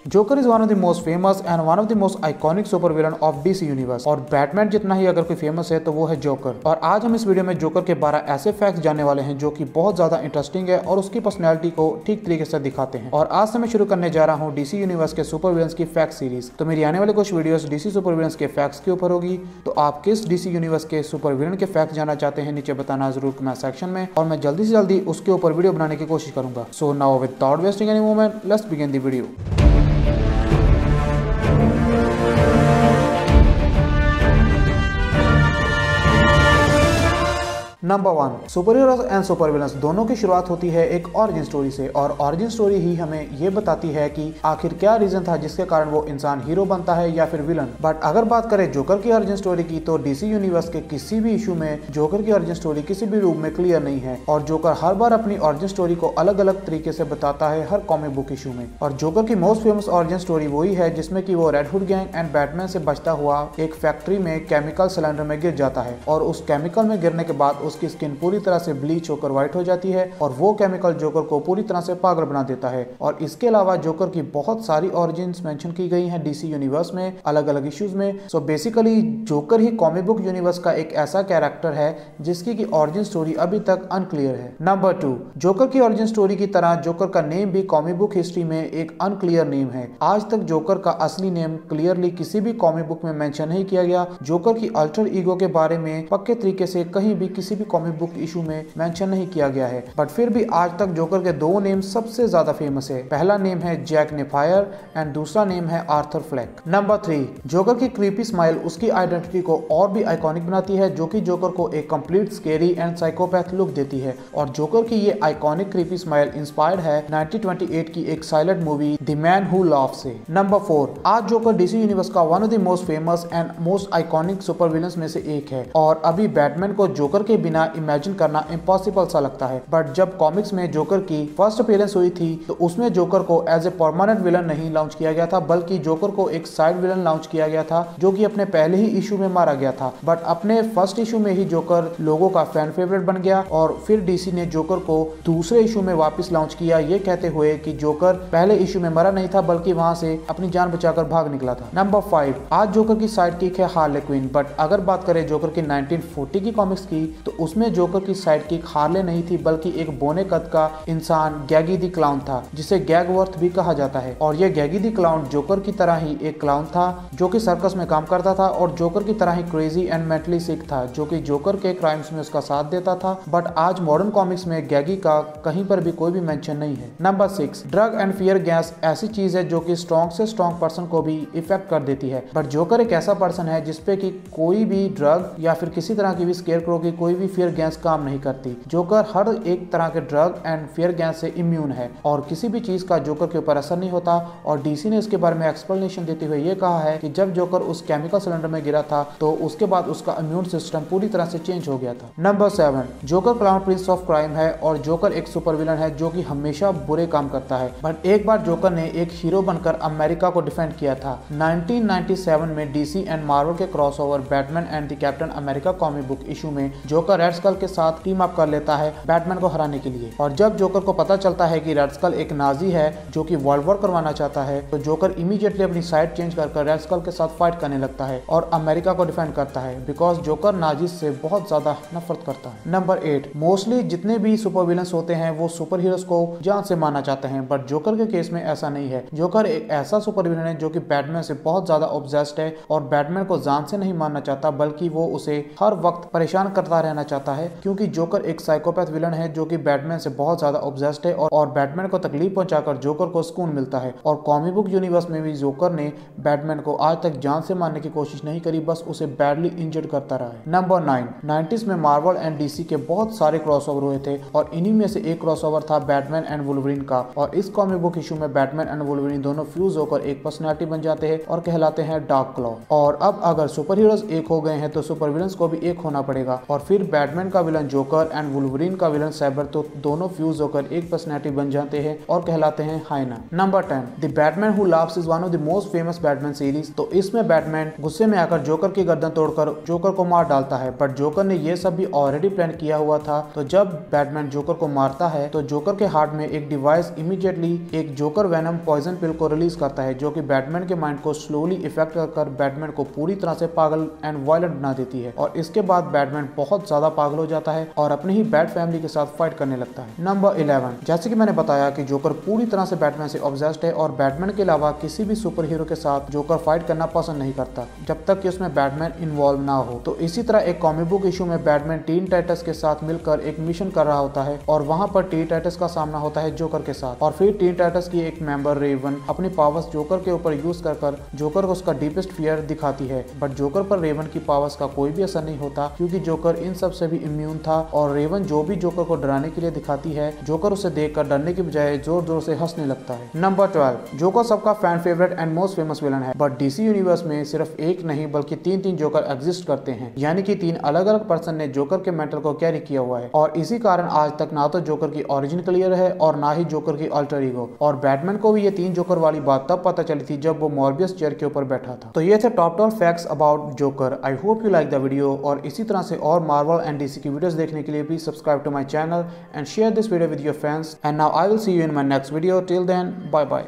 Joker is one of the most famous and one of the most iconic super villain of DC universe और Batman जितना ही अगर कोई famous है तो वो है जोकर। और आज हम इस वीडियो में जोकर के 12 ऐसे फैक्ट्स जानने वाले हैं जो कि बहुत ज्यादा इंटरेस्टिंग है और उसकी पर्सनैलिटी को ठीक तरीके से दिखाते हैं। और आज से मैं शुरू करने जा रहा हूँ डीसी यूनिवर्स के सुपर विलन्स की फैक्ट सीरीज। तो मेरी आने वाली कुछ वीडियोस डीसी सुपर विलन्स के फैक्ट्स के ऊपर होगी। तो आप किस डीसी यूनिवर्स के सुपर विलन के फैक्ट जानना चाहते हैं नीचे बताना जरूर कमेंट सेक्शन में, और मैं जल्दी से जल्दी उसके ऊपर वीडियो बनाने की कोशिश करूंगा। So now without wasting any moment let's begin the video. Number 1, super heroes and super villains दोनों की शुरुआत होती है एक ऑरिजिन स्टोरी से, और ऑरिजिन स्टोरी ही हमें ये बताती है कि आखिर क्या रीजन था जिसके कारण वो इंसान हीरो बनता है या फिर विलन। बट अगर बात करें जोकर की ऑरिजिन स्टोरी की तो डीसी यूनिवर्स के किसी भी इशू में जोकर की ऑरिजिन स्टोरी किसी भी रूप में क्लियर नहीं है, और जोकर हर बार अपनी ऑरिजिन स्टोरी को अलग अलग तरीके से बताता है हर कॉमिक बुक इशू में। और जोकर की मोस्ट फेमस ऑरिजिन स्टोरी वही है जिसमें कि वो red hood gang and Batman से बचता हुआ एक फैक्ट्री में केमिकल सिलेंडर में गिर जाता है, और उस केमिकल में गिरने के बाद उसकी स्किन पूरी तरह से ब्लीच होकर व्हाइट हो जाती है, और वो केमिकल जोकर को पूरी तरह से पागल बना देता है। और इसके अलावा जोकर की बहुत सारी ऑरिजिन्स मेंशन की गई हैं डीसी यूनिवर्स में अलग अलग इश्यूज में। सो बेसिकली जोकर ही कॉमिक बुक यूनिवर्स का एक ऐसा कैरेक्टर है जिसकी की ऑरिजिन स्टोरी अभी तक अनक्लियर है। नंबर 2, जोकर की ऑरिजिन स्टोरी की तरह जोकर का नेम भी कॉमिक बुक हिस्ट्री में एक अनक्लियर नेम है। आज तक जोकर का असली नेम क्लियरली किसी भी कॉमिक बुक में मेंशन नहीं किया गया। जोकर की अल्टर ईगो के बारे में पक्के तरीके से कहीं भी किसी भी कॉमिक बुक इशू में मेंशन नहीं किया गया है। बट फिर भी आज तक जोकर के दो नेम सबसे ज्यादा फेमस है। पहला नेम है जैक नेफायर एंड दूसरा नेम है आर्थर फ्लेक। नंबर 3, जोकर की क्रीपी स्माइल उसकी आइडेंटिटी को और भी आइकॉनिक बनाती है, जो कि जोकर को एक complete scary and psychopath look देती है। और जोकर की ये आइकॉनिक क्रीपी स्माइल इंस्पायर्ड है 1928 की एक silent movie the man who laughs से। नंबर 4, आज जोकर डीसी यूनिवर्स का one of the most famous and most iconic super villains में से एक है, और अभी बैटमैन को जोकर के बिना इमेजिन करना इम्पॉसिबल सा लगता है। बट जब कॉमिक्स में जोकर की फर्स्ट अपीयरेंस हुई थी तो उसमें जोकर को एज ए परमानेंट विलन नहीं लॉन्च किया गया था, बल्कि जोकर को एक साइड विलन लॉन्च किया गया था जो कि अपने पहले ही इशू में मारा गया था। बट अपने फर्स्ट इशू में ही जोकर लोगों का फैन फेवरेट बन गया, और फिर डीसी ने जोकर को दूसरे इशू में वापस लॉन्च किया, ये कहते हुए कि जोकर पहले इशू में मरा नहीं था बल्कि वहां से अपनी जान बचाकर भाग निकला था। नंबर 5, आज जोकर की साइड किक है हार्ले क्विन। बट अगर बात करें जोकर की 1940 की कॉमिक्स की तो उसमें जोकर की साइड किक हार्ले नहीं थी बल्कि एक बोने कद का इंसान गैगी दी क्लाउन था, जिसे गैगवर्थ भी कहा जाता है। और ये गैगी दी क्लाउन जोकर की तरह ही एक क्लाउन था जो कि सर्कस में काम करता था, और जोकर की तरह ही क्रेजी एंड मेंटली सिक था जो कि जोकर के क्राइम्स में उसका साथ देता था। बट आज मॉडर्न कॉमिक्स में गैगी का कहीं पर भी कोई भी मेंशन नहीं है। Number 6, drug and fear gas ऐसी चीज है जो कि स्ट्रॉन्ग से स्ट्रॉन्ग पर्सन को भी इफेक्ट कर देती है। बट जोकर एक ऐसा पर्सन है जिसपे कि कोई भी ड्रग या फिर किसी तरह की भी स्केयरक्रो की कोई भी फियर गैस काम नहीं करती। जोकर हर एक तरह के ड्रग एंड फियर गैस से इम्यून है, और किसी भी चीज का जोकर के ऊपर असर नहीं होता। और डीसी ने इसके बारे में एक्सप्लेनेशन देते हुए ये कहा है कि जब जोकर उस केमिकल सिलेंडर में गिरा था तो उसके बाद उसका इम्यून सिस्टम पूरी तरह से चेंज हो गया था। Number 7, joker clown Prince of crime है, और जोकर एक सुपर विलन है जो कि हमेशा बुरे काम करता है। बट एक बार जोकर ने एक हीरो बनकर अमेरिका को डिफेंड किया था 1997 में डीसी एंड मार्वल के crossover Batman and the captain America comic book issue में जोकर रेड स्कल के साथ टीम अप कर लेता है बैटमैन को हराने के लिए। और जब जोकर को पता चलता है कि रेड स्कल एक नाजी है जो कि वर्ल्ड वॉर करवाना चाहता है, तो जोकर इमीडिएटली अपनी साइड चेंज कर रेड स्कल के साथ फाइट करने लगता है और अमेरिका को डिफेंड करता है, बिकॉज जोकर नाजी से बहुत ज्यादा नफरत करता है। नंबर 8, मोस्टली जितने भी सुपर विलन्स होते हैं वो सुपर हीरोज को जान से मारना चाहते हैं, बट जोकर के केस में ऐसा नहीं है। जोकर एक ऐसा सुपर विलन है जो कि बैटमैन से बहुत ज्यादा ऑब्सेस्ड है, और बैटमैन को जान से नहीं मारना चाहता बल्कि वो उसे हर वक्त परेशान करता रहना चाहता है, क्योंकि जोकर एक साइकोपैथ विलन है जो कि बैटमैन से बहुत ज्यादा ऑब्सेस्ड है, और बैटमैन को तकलीफ पहुंचाकर जोकर को सुकून मिलता है। और कॉमिक बुक यूनिवर्स में भी जोकर ने बैटमैन को आज तक जान से मारने की कोशिश नहीं करी, बस उसे बैडली इंजर्ड करता रहा है। नंबर 9, 90s में मार्वल एंड डीसी के बहुत सारे क्रॉसओवर हुए थे, और इन्हीं में से एक क्रॉसओवर था बैटमैन एंड वुल्वरीन का। और इस कॉमिक बुक इशू में बैटमैन एंड वुल्वरीन दोनों फ्यूज होकर एक पर्सनैलिटी बन जाते हैं और कहलाते हैं डार्क क्लॉ। और अब अगर सुपर हीरोज एक हो गए हैं तो सुपर विलन्स को भी एक होना पड़ेगा, और फिर बैटमैन का विलन जोकर एंड वुल्वरीन का विलन साइबर तो दोनों फ्यूज होकर एक पर्सनैलिटी बन जाते हैं और कहलाते हैं hyena. Number 10, the Batman who laughs is one of the most famous Batman series. तो इसमें बैटमैन गुस्से में आकर जोकर की गर्दन तोड़कर जोकर को मार डालता है, बट जोकर ने ये सब भी ऑलरेडी प्लान किया हुआ था। तो जब बैटमैन जोकर को मारता है तो जोकर के हार्ट में एक डिवाइस इमीडिएटली एक जोकर वेनम पॉइजन पिल को रिलीज करता है, जो कि बैटमैन के माइंड को स्लोली इफेक्ट कर बैटमैन को पूरी तरह से पागल एंड वायलेंट बना देती है। और इसके बाद बैटमैन बहुत ज्यादा पागल हो जाता है और अपनी ही बैट फैमिली के साथ फाइट करने लगता है। नंबर 11, जैसे कि मैंने बताया कि जोकर पूरी तरह से बैटमैन से ऑब्सेस्ड है और बैटमैन के अलावा किसी भी सुपर हीरो के साथ जोकर फाइट करना पसंद नहीं करता जब तक कि उसमें बैटमैन इन्वॉल्व ना हो। तो इसी तरह एक कॉमिक बुक इशू में बैटमैन टीन टाइटस के साथ मिलकर एक मिशन कर रहा होता है और वहां पर टीन टाइटस का सामना होता है जोकर के साथ। और फिर टीन टाइटस की एक मेंबर रेवन अपनी पावर्स जोकर के ऊपर यूज कर जोकर को उसका डीपेस्ट फियर दिखाती है, बट जोकर पर रेवन की पावर्स का कोई भी असर नहीं होता क्योंकि जोकर इन सब से भी इम्यून था। और रेवन जो भी जोकर को डराने के लिए दिखाती है, जोकर उसे देखकर डरने की बजाय जोर जोर से हंसने लगता है। नंबर 12, जोकर सबका fan favourite and most famous villain है, बट डीसी यूनिवर्स में सिर्फ एक नहीं बल्कि तीन जोकर एग्जिस्ट करते हैं, यानी कि 3 अलग अलग पर्सन ने जोकर के मेंटल को कैरी किया हुआ है। और इसी कारण आज तक ना तो जोकर की ओरिजिन क्लियर है और ना ही जोकर की अल्टर ईगो। और बैटमैन को भी ये 3 जोकर वाली बात तब पता चली थी जब वो मॉर्बियस चेयर के ऊपर बैठा था। तो ये थे top 12 facts about Joker. I hope you like the video और इसी तरह से और मार्वल एंड डीसी की वीडियोस देखने के लिए please subscribe to my channel and share this video with your friends. And now I will see you in my next video. Till then, bye bye.